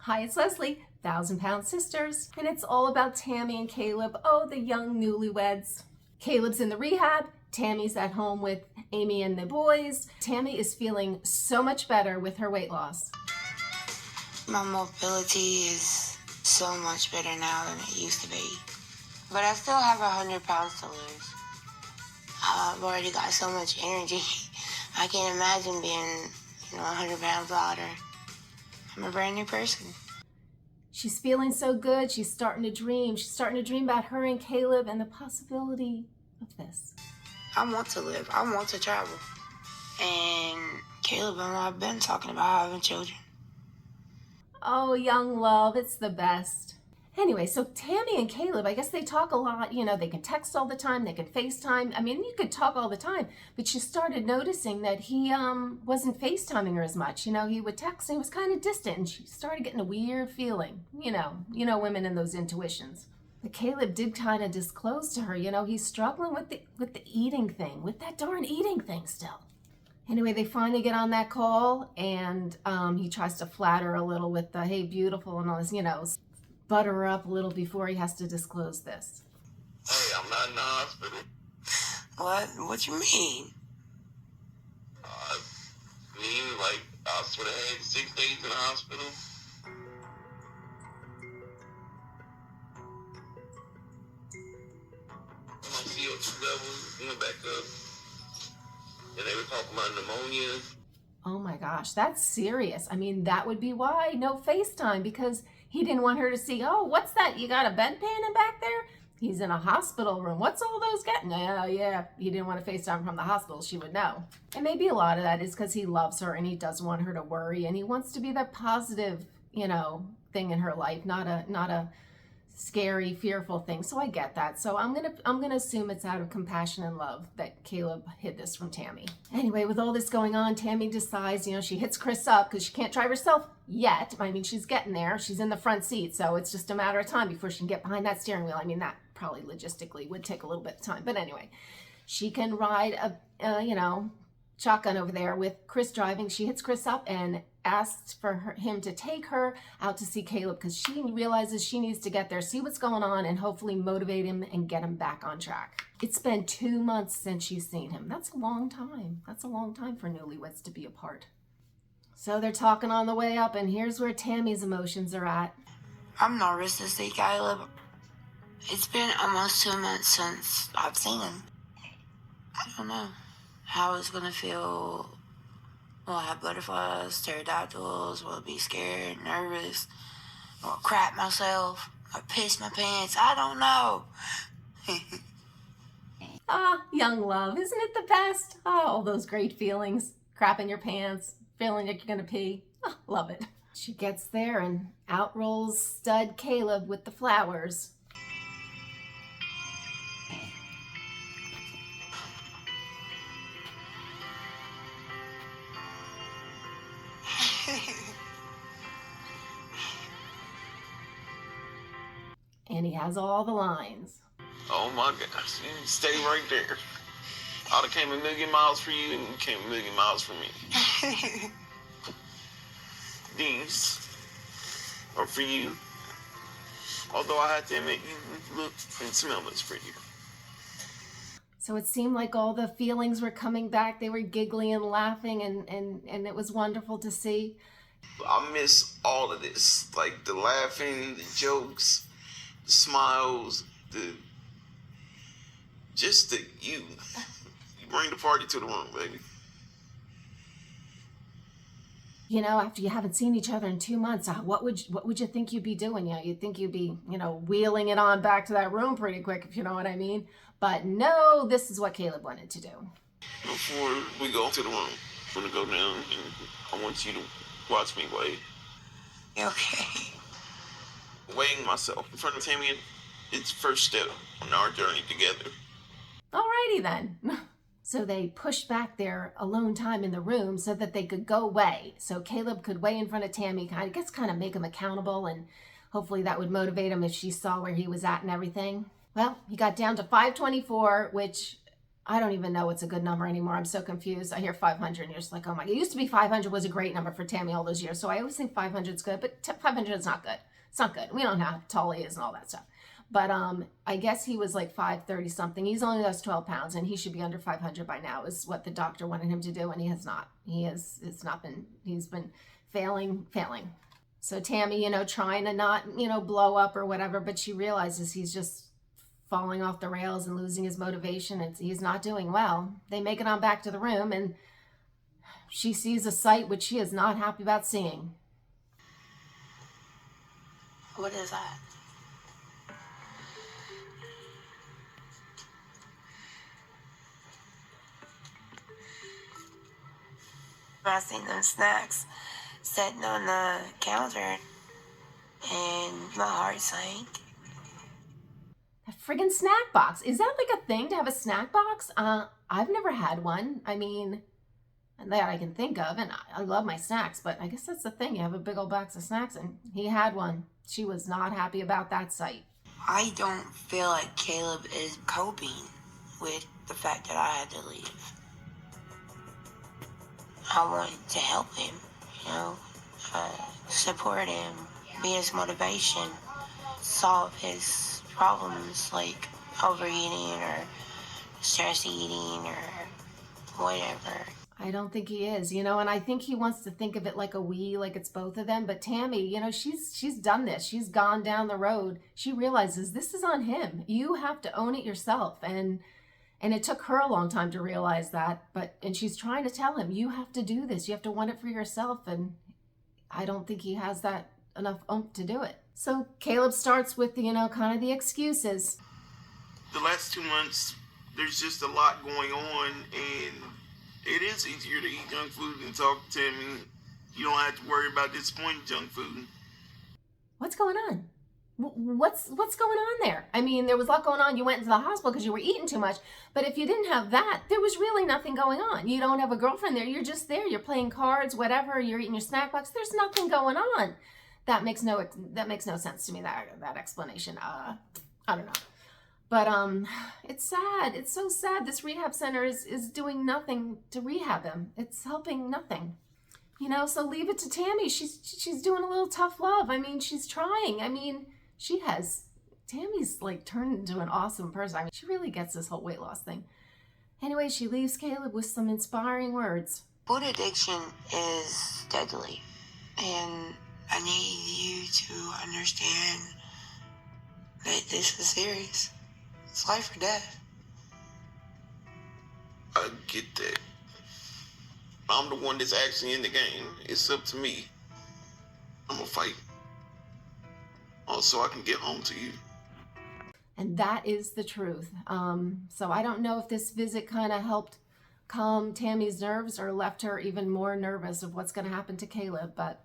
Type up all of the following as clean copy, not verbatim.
Hi, it's Leslie, 1,000-Pound Sisters, and it's all about Tammy and Caleb, oh, the young newlyweds. Caleb's in the rehab, Tammy's at home with Amy and the boys. Tammy is feeling so much better with her weight loss. My mobility is so much better now than it used to be. But I still have 100 pounds to lose. I've already got so much energy. I can't imagine being, 100 pounds lighter. I'm a brand new person. She's feeling so good. She's starting to dream. She's starting to dream about her and Caleb and the possibility of this. I want to live. I want to travel. And Caleb and I have been talking about having children. Oh, young love, it's the best. Anyway, so Tammy and Caleb, I guess they talk a lot. They can text all the time. They can FaceTime. I mean, you could talk all the time. But she started noticing that he wasn't FaceTiming her as much. He would text and he was kind of distant. And she started getting a weird feeling. Women and those intuitions. But Caleb did kind of disclose to her, he's struggling with the eating thing, with that darn eating thing still. Anyway, they finally get on that call, and he tries to flatter her a little with the, hey, beautiful, and all this, butter her up a little before he has to disclose this. Hey, I'm not in the hospital. What you mean? I sort of had 6 days in the hospital. My CO2 levels went back up. And they were talking about pneumonia. Oh my gosh, that's serious. I mean, that would be why no FaceTime, because he didn't want her to see, oh, what's that? You got a bedpan in back there? He's in a hospital room. What's all those getting? Yeah, he didn't want to FaceTime from the hospital. She would know. And maybe a lot of that is because he loves her and he doesn't want her to worry, and he wants to be that positive, thing in her life, not a scary, fearful thing. So I get that. So I'm gonna assume it's out of compassion and love that Caleb hid this from Tammy. Anyway, with all this going on, Tammy decides, she hits Chris up because she can't drive herself yet. I mean, she's getting there. She's in the front seat, so it's just a matter of time before she can get behind that steering wheel. I mean, that probably logistically would take a little bit of time, but anyway, she can ride a shotgun over there with Chris driving. She hits Chris up and asks for him to take her out to see Caleb because she realizes she needs to get there, see what's going on, and hopefully motivate him and get him back on track. It's been 2 months since she's seen him. That's a long time. That's a long time for newlyweds to be apart. So they're talking on the way up, and here's where Tammy's emotions are at. I'm nervous to see Caleb. It's been almost 2 months since I've seen him. I don't know how it's gonna feel. Will I have butterflies, pterodactyls? Will I be scared, nervous? Will I crap myself? Will I piss my pants? I don't know. Young love, isn't it the best? All those great feelings. Crapping your pants, feeling like you're gonna pee. Love it. She gets there and out rolls stud Caleb with the flowers. And he has all the lines. Oh my gosh, you stay right there. I'd have came a million miles for you and you came a million miles for me. These are for you. Although I have to admit, you look and smell this for you. So it seemed like all the feelings were coming back. They were giggling and laughing, and it was wonderful to see. I miss all of this, like the laughing, the jokes, the smiles, you bring the party to the room, baby. After you haven't seen each other in 2 months, what would you think you'd be doing? You'd think you'd be, wheeling it on back to that room pretty quick, if you know what I mean. But no, this is what Caleb wanted to do. Before we go to the room, I'm gonna go down and I want you to watch me weigh. Okay. Weighing myself in front of Tammy, it's the first step on our journey together. Alrighty then. So they pushed back their alone time in the room so that they could go weigh. So Caleb could weigh in front of Tammy, kind of make him accountable, and hopefully that would motivate him if she saw where he was at and everything. Well, he got down to 524, which I don't even know what's a good number anymore. I'm so confused. I hear 500 and you're just like, oh my, it used to be 500 was a great number for Tammy all those years. So I always think 500 is good, but 500 is not good. It's not good. We don't know how tall he is and all that stuff. But I guess he was like 530 something. He's only lost 12 pounds and he should be under 500 by now is what the doctor wanted him to do. And he has not. He's been failing. So Tammy, trying to not, blow up or whatever, but she realizes he's just falling off the rails and losing his motivation. He's not doing well. They make it on back to the room and she sees a sight which she is not happy about seeing. What is that? I seen those snacks sitting on the counter and my heart sank. A friggin' snack box. Is that like a thing to have a snack box? I've never had one. I mean, that I can think of, and I love my snacks, but I guess that's the thing. You have a big old box of snacks, and he had one. She was not happy about that sight. I don't feel like Caleb is coping with the fact that I had to leave. I want to help him, support him, be his motivation, solve his problems like overeating or stress eating or whatever. I don't think he is, and I think he wants to think of it like a we, like it's both of them. But Tammy, she's done this. She's gone down the road. She realizes this is on him. You have to own it yourself. And it took her a long time to realize that. And she's trying to tell him, you have to do this. You have to want it for yourself. And I don't think he has that enough oomph to do it. So Caleb starts with, kind of the excuses. The last 2 months, there's just a lot going on, and it is easier to eat junk food than talk to Tammy. You don't have to worry about disappointing junk food. What's going on? What's going on there? I mean, there was a lot going on. You went into the hospital because you were eating too much. But if you didn't have that, there was really nothing going on. You don't have a girlfriend there. You're just there. You're playing cards, whatever. You're eating your snack box. There's nothing going on. That makes no sense to me, that explanation. I don't know. But it's sad. It's so sad. This rehab center is doing nothing to rehab him. It's helping nothing. So leave it to Tammy. She's doing a little tough love. I mean, she's trying. I mean, Tammy's like turned into an awesome person. I mean, she really gets this whole weight loss thing. Anyway, she leaves Caleb with some inspiring words. Food addiction is deadly, and I need you to understand that this is serious. It's life or death. I get that. I'm the one that's actually in the game. It's up to me. I'm gonna fight. So I can get home to you. And that is the truth. So I don't know if this visit kind of helped calm Tammy's nerves or left her even more nervous of what's going to happen to Caleb. But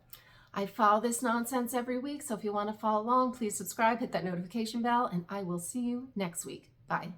I follow this nonsense every week. So if you want to follow along, please subscribe, hit that notification bell, and I will see you next week. Bye.